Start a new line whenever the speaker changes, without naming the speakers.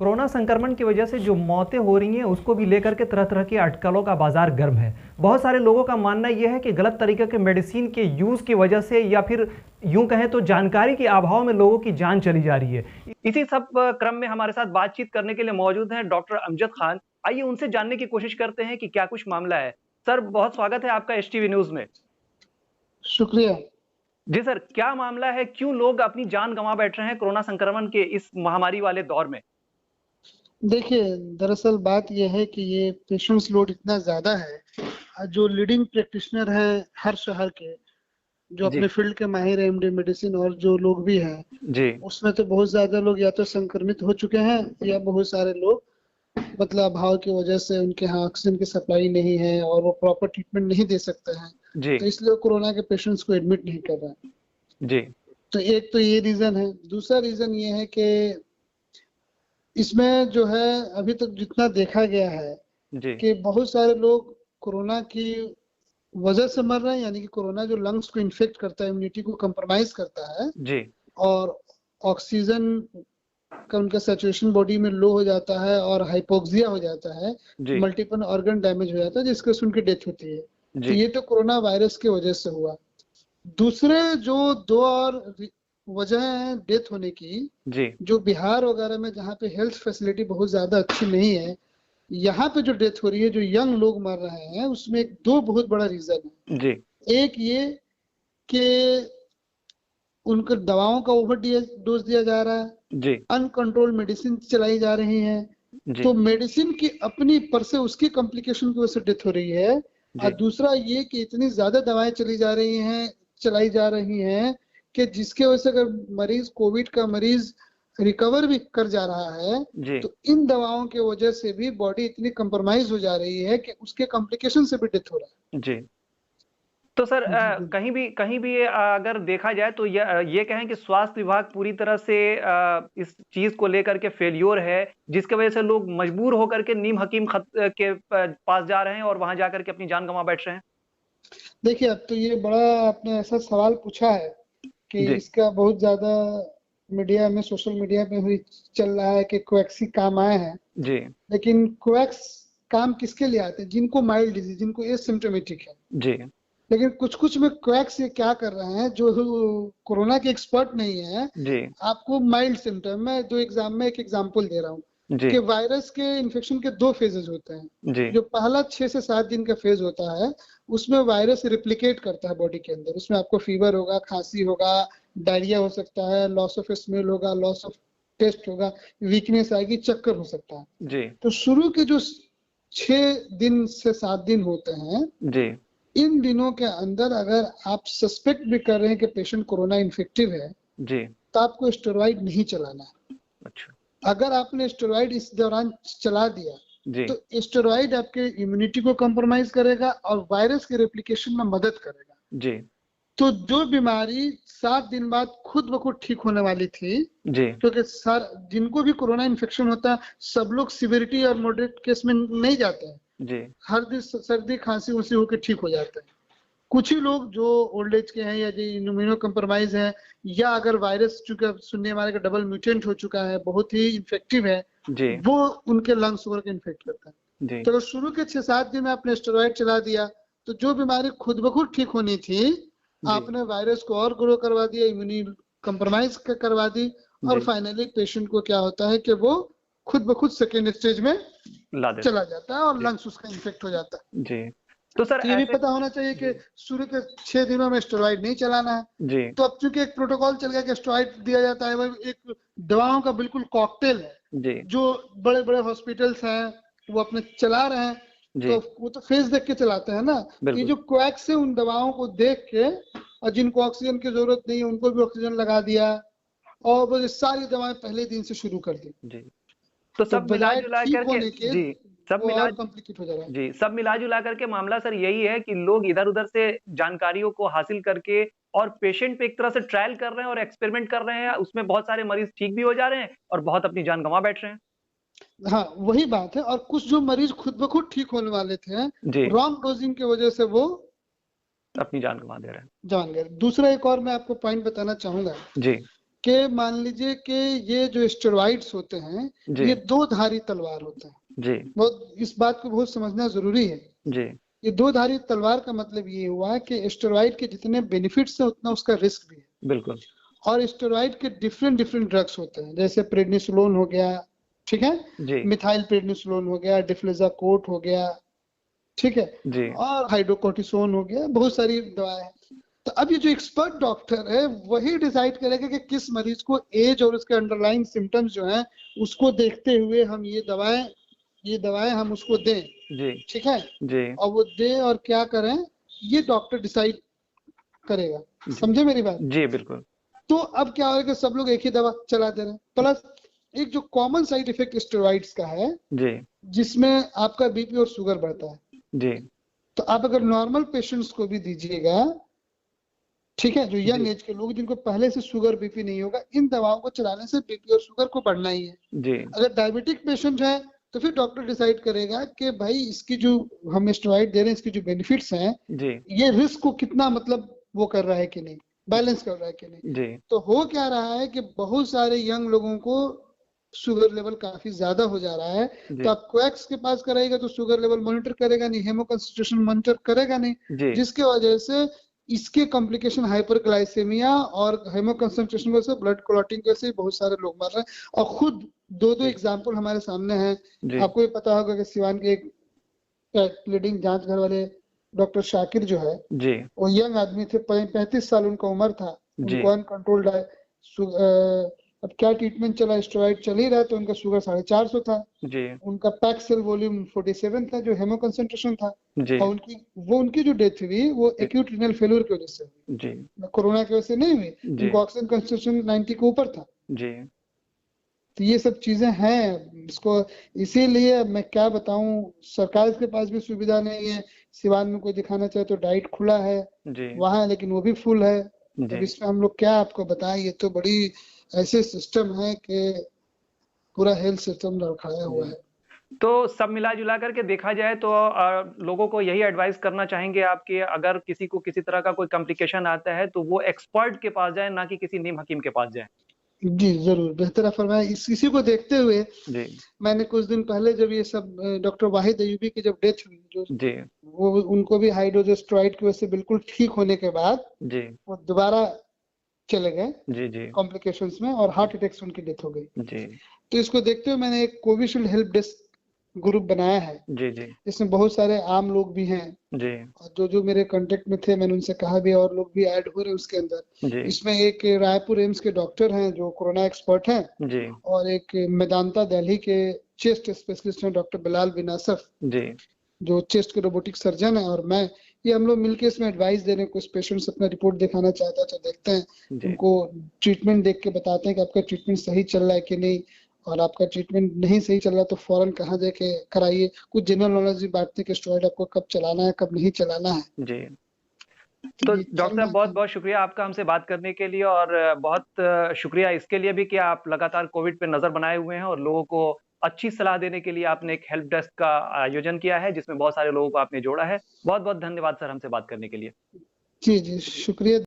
Corona संक्रमण की वजह से जो मौतें हो रही हैं उसको भी लेकर के तरह तरह की अटकलों का बाजार गर्म है। बहुत सारे लोगों का मानना यह है कि गलत तरीके के मेडिसिन के यूज की वजह से या फिर यूं कहें तो जानकारी के अभाव में लोगों की जान चली जा रही है। इसी सब क्रम में हमारे साथ बातचीत करने के लिए मौजूद हैं डॉक्टर अमजद खान। आइए उनसे जानने की कोशिश करते हैं कि क्या कुछ मामला है। सर, बहुत स्वागत है आपका एसटीवी न्यूज में।
शुक्रिया।
जी सर, क्या मामला है, क्यों लोग अपनी जान गंवा बैठ रहे हैं कोरोना संक्रमण के इस महामारी वाले दौर में?
देखिए, दरअसल बात यह है कि ये पेशेंट्स लोड इतना ज़्यादा है। जो लीडिंग प्रैक्टिशनर हैं हर शहर के, जो
जी
अपने फील्ड के माहिर हैं, एमडी मेडिसिन और जो लोग भी हैं,
जी
उसमें तो बहुत ज़्यादा लोग या तो संक्रमित हो चुके हैं या बहुत सारे लोग मतलब अभाव की वजह से उनके यहाँ ऑक्सीजन की सप्लाई नहीं है और वो प्रॉपर ट्रीटमेंट नहीं दे सकते हैं,
जी
तो इसलिए कोरोना के पेशेंट्स को एडमिट नहीं कर रहे हैं।
जी
तो एक तो ये रीज़न है। दूसरा रीज़न ये है कि इसमें जो है अभी तक जितना देखा गया है
जी
कि बहुत सारे लोग कोरोना की वजह से मर रहे हैं, यानी कि कोरोना जो लंग्स को इन्फेक्ट करता है, इम्यूनिटी को कंप्रोमाइज करता है
जी
और ऑक्सीजन का उनका सैचुरेशन बॉडी में लो हो जाता है और हाइपोक्सिया हो जाता है,
जी
मल्टीपल ऑर्गन डैमेज हो जाता है जिसके से उनकी डेथ होती है। तो
जी
ये तो कोरोना वायरस की वजह से हुआ। दूसरे जो दो और वजह हैं डेथ होने की,
जी
जो बिहार वगैरह में जहाँ पे हेल्थ फैसिलिटी बहुत ज्यादा अच्छी नहीं है, यहाँ पे जो डेथ हो रही है, जो यंग लोग मर रहे हैं, उसमें दो बहुत बड़ा रीजन है।
जी
एक ये कि उनको दवाओं का ओवर डोज दिया जा रहा है,
जी
अनकंट्रोल मेडिसिन चलाई जा रही हैं,
जी
तो मेडिसिन की अपनी पर से उसकी कॉम्प्लिकेशन की वजह से डेथ हो रही है। और
जी
दूसरा ये कि इतनी ज्यादा दवाएं चलाई जा रही हैं कि जिसके वजह से अगर मरीज कोविड का मरीज रिकवर भी कर जा रहा है,
जी
तो इन दवाओं के वजह से भी बॉडी इतनी कंप्रोमाइज हो जा रही है कि उसके कॉम्प्लिकेशन से भी डेथ हो रहा
जी। तो सर,
है। जी जी।
कहीं भी अगर देखा जाए तो ये कहें कि स्वास्थ्य विभाग पूरी तरह से इस चीज को लेकर के फेल्योर है, जिसकी वजह से लोग मजबूर होकर के नीम हकीम के पास जा रहे हैं और वहां जाकर के अपनी जान गंवा बैठ रहे हैं।
देखिए, अब तो ये बड़ा आपने ऐसा सवाल पूछा है कि
जी
इसका बहुत ज्यादा मीडिया में, सोशल मीडिया में भी चल रहा है कि कोवैक्सी काम आए हैं।
जी
लेकिन कोवैक्स काम किसके लिए आते हैं? जिनको माइल्ड डिजीज, जिनको एसिम्प्टोमेटिक है।
जी
लेकिन कुछ कुछ में कोवैक्स ये क्या कर रहे हैं, जो कोरोना के एक्सपर्ट नहीं है,
जी
आपको माइल्ड सिम्टम, मैं एक एग्जांपल दे रहा हूँ
जी
कि वायरस के इन्फेक्शन के दो फेजेस होते हैं।
जी
जो पहला 6 से 7 दिन का फेज होता है, उसमें वायरस रिप्लिकेट करता है बॉडी के अंदर। उसमें आपको फीवर होगा, खांसी होगा, डायरिया हो सकता है, लॉस ऑफ स्मेल होगा, लॉस ऑफ टेस्ट होगा, वीकनेस आएगी, चक्कर हो सकता है।
जी
तो शुरू के जो 6 दिन से 7 दिन होते हैं,
जी
इन दिनों के अंदर अगर आप सस्पेक्ट भी कर रहे हैं कि पेशेंट कोरोना इन्फेक्टिव है,
जी।
तो आपको स्टेरॉइड नहीं चलाना है।
अच्छा।
अगर आपने स्टेरॉइड इस दौरान चला दिया,
जी
तो स्टेरॉइड आपके इम्यूनिटी को कंप्रोमाइज करेगा और वायरस के रेप्लिकेशन में मदद करेगा।
जी
तो जो बीमारी 7 दिन बाद खुद ब खुद ठीक होने वाली थी,
जी
क्योंकि सर जिनको भी कोरोना इन्फेक्शन होता है, सब लोग सिविरिटी और मॉडरेट केस में नहीं जाते हैं।
जी
हर दिन सर्दी खांसी उसी होकर ठीक हो जाते हैं। कुछ ही लोग जो ओल्ड एज के हैं या जो इम्यूनो कंप्रोमाइज है, या अगर वायरस, चूंकि सुनने हमारे का डबल म्यूटेंट हो चुका है, बहुत ही इन्फेक्टिव है,
जी
वो उनके लंग्स वगैरह को इन्फेक्ट करता है।
जी
तो अगर शुरू के 6-7 दिन में आपने स्टेरॉइड चला दिया, तो जो बीमारी खुद ब खुद ठीक होनी थी,
जी
आपने वायरस को और ग्रो करवा दिया, इम्यूनी कंप्रोमाइज करवा दी, और
जी
फाइनली पेशेंट को क्या होता है कि वो खुद ब खुद सेकेंड स्टेज में
ला देते
चला जाता है और
जी
लंग्स उसका इन्फेक्ट हो जाता है।
जी। तो सर
तो ये भी
ऐसे
पता होना चाहिए कि शुरू के 6 दिनों में स्टेरॉइड नहीं चलाना है।
जी
तो अब चूंकि एक प्रोटोकॉल चल गया कि स्टेरॉइड दिया जाता है, वो एक दवाओं का बिल्कुल कॉकटेल है,
जी
जो बड़े बड़े हॉस्पिटल्स हैं वो अपने चला रहे हैं।
जी
तो वो तो फेस देख के चलाते हैं ना। तो ये
बिल्कुल
जो कोवैक्स है, उन दवाओं को देख के, और जिनको ऑक्सीजन की जरूरत नहीं है उनको भी ऑक्सीजन लगा दिया, और वो ये सारी दवाएं पहले दिन से शुरू कर दी।
जी। तो
तो
सब मिला
बजाय
जुला
ठीक
करके
होने के,
जी सब
वो
मिला
और कॉम्प्लिकेट हो जा रहा है।
जी, सब मिला-जुला करके मामला सर यही है कि लोग इधर-उधर से जानकारियों को हासिल करके और पेशेंट पे एक तरह से ट्रायल कर रहे हैं और एक्सपेरिमेंट कर रहे हैं। उसमें बहुत सारे मरीज ठीक भी हो जा रहे हैं और बहुत अपनी जान गँवा बैठ रहे हैं।
हाँ, वही बात है। और कुछ जो मरीज खुद ब खुद ठीक होने वाले थे,
जी,
रॉन्ग डोजिंग की वजह से वो
अपनी जान गँवा दे रहे हैं।
जान गए। दूसरा एक और मैं आपको पॉइंट बताना चाहूंगा
जी,
कि मान लीजिए कि ये जो स्टेरॉइड्स होते हैं,
जी
ये दो धारी तलवार होते हैं।
जी
बहुत इस बात को बहुत समझना जरूरी है।
जी
ये दो धारी तलवार का मतलब ये हुआ कि स्टेरॉइड के जितने बेनिफिट्स है उतना उसका रिस्क भी है।
बिल्कुल
और स्टेरॉइड के डिफरेंट डिफरेंट ड्रग्स होते हैं, जैसे प्रेडनिसोलोन हो गया, ठीक है,
जी
मिथाइल प्रेडनिसोलोन हो गया, डिफ्लेजाकोट हो गया, ठीक है,
जी
और हाइड्रोकोर्टिसोन हो गया, बहुत सारी दवाएं हैं। तो अब ये जो एक्सपर्ट डॉक्टर है वही डिसाइड करेगा कि किस मरीज को एज और उसके अंडरलाइन सिम्टम्स जो हैं उसको देखते हुए हम ये दवाएं हम उसको दें,
जी
ठीक है,
जी
और वो दें और क्या करें ये डॉक्टर डिसाइड करेगा। समझे मेरी बात?
जी बिल्कुल
तो अब क्या होगा कि सब लोग एक ही दवा चला दे रहे हैं। प्लस एक जो कॉमन साइड इफेक्ट स्टेरॉइड्स का है,
जी
जिसमें आपका बीपी और शुगर बढ़ता है।
जी
तो आप अगर नॉर्मल पेशेंट्स को भी दीजिएगा, ठीक है, जो यंग एज के लोग जिनको पहले से शुगर बीपी नहीं होगा, इन दवाओं को चलाने से बीपी और शुगर को बढ़ना ही है।
जी
अगर डायबिटिक पेशेंट है तो फिर डॉक्टर डिसाइड करेगा कि भाई इसकी जो हम स्टेरॉइड दे रहे हैं, इसकी जो बेनिफिट्स हैं,
जी
ये रिस्क को कितना मतलब वो कर रहा है कि नहीं, बैलेंस कर रहा है कि नहीं।
जी
तो हो क्या रहा है कि बहुत सारे यंग लोगों को शुगर लेवल काफी ज्यादा हो जा रहा है।
जी
तो आप कोएक्स के पास कराएगा तो शुगर लेवल मॉनिटर करेगा नहीं, हेमो कंसंट्रेशन मॉनिटर करेगा नहीं,
जी
जिसके वजह से इसके कॉम्प्लिकेशन हाइपरग्लाइसेमिया और हेमो कंसंट्रेशन की वजह से, ब्लड क्लॉटिंग की वजह से बहुत सारे लोग मर रहे हैं। और खुद दो एग्जाम्पल हमारे सामने हैं।
जी
आपको ये पता होगा कि सिवान के एक लीडिंग जांच घर वाले डॉक्टर शाकिर जो है,
जी
वो यंग आदमी थे, 35 साल उनका उम्र था,
जी
उनको अनकंट्रोल्ड अब क्या ट्रीटमेंट चला, स्टेरॉइड चल ही रहा तो उनका शुगर 450 था,
जी
उनका पैक सेल वॉल्यूम 47 था जो हेमो कंसंट्रेशन था,
जी
और उनकी जो डेथ हुई वो एक्यूट रीनल फेल्यूर की वजह से हुई,
जी
कोरोना की वजह से नहीं हुई।
जी
उनका ऑक्सीजन कंसंट्रेशन 90 के ऊपर था।
जी
तो ये सब चीजें हैं इसको, इसीलिए मैं क्या बताऊं, सरकार के पास भी सुविधा नहीं है। सिवान में कोई दिखाना चाहे तो डाइट खुला है
जी
वहां, लेकिन वो भी फुल है।
जी
अब इसमें हम लोग क्या आपको बताएं, ये तो बड़ी ऐसे सिस्टम है कि पूरा हेल्थ सिस्टम लड़खड़ाया हुआ है।
तो सब मिला जुला करके देखा जाए तो लोगों को यही एडवाइस करना चाहेंगे आप कि अगर किसी को किसी तरह का कोई कॉम्प्लिकेशन आता है तो वो एक्सपर्ट के पास जाए, ना कि किसी नीम हकीम के पास जाए।
जी जरूर, बेहतर फरमाया। इसी को देखते हुए
जी
मैंने कुछ दिन पहले जब ये सब डॉक्टर वाहिद अयूबी की जब डेथ हुई, जो
जी
वो उनको भी हाई डोज स्टेरॉइड की वजह से बिल्कुल ठीक होने के बाद
जी
वो दोबारा चले गए
जी जी
कॉम्प्लिकेशंस में और हार्ट अटैक से उनकी डेथ हो गई।
जी
तो इसको देखते हुए मैंने एक कोविशील्ड हेल्प डेस्क ग्रुप बनाया है,
जी जी
इसमें बहुत सारे आम लोग भी हैं,
जी
और जो मेरे कांटेक्ट में थे मैंने उनसे कहा भी, और लोग भी ऐड हो रहे हैं उसके अंदर।
जी
इसमें एक रायपुर एम्स के डॉक्टर हैं जो कोरोना एक्सपर्ट हैं,
जी
और एक मेदांता दिल्ली के चेस्ट स्पेशलिस्ट हैं डॉक्टर बिलाल बिन असफ,
जी
जो चेस्ट के रोबोटिक सर्जन है, और मैं, ये हम लोग मिलके इसमें एडवाइस दे रहे हैं। कुछ पेशेंट्स अपना रिपोर्ट दिखाना चाहता है तो देखते हैं,
जी
उनको ट्रीटमेंट देख के बताते हैं कि आपका ट्रीटमेंट सही चल रहा है कि नहीं, और आपका ट्रीटमेंट नहीं सही चल रहा तो फौरन कहाँ जाके कराइए। कुछ जनरल नॉलेज भी बांटते हैं कि स्टेरॉइड आपको कब चलाना है कब नहीं चलाना है।
जी तो डॉक्टर साहब बहुत बहुत शुक्रिया आपका हमसे बात करने के लिए, और बहुत शुक्रिया इसके लिए भी कि आप लगातार कोविड पे नजर बनाए हुए हैं और लोगों को अच्छी सलाह देने के लिए आपने एक हेल्प डेस्क का आयोजन किया है जिसमें बहुत सारे लोगों को आपने जोड़ा है। बहुत बहुत धन्यवाद सर हमसे बात करने के लिए।
जी शुक्रिया।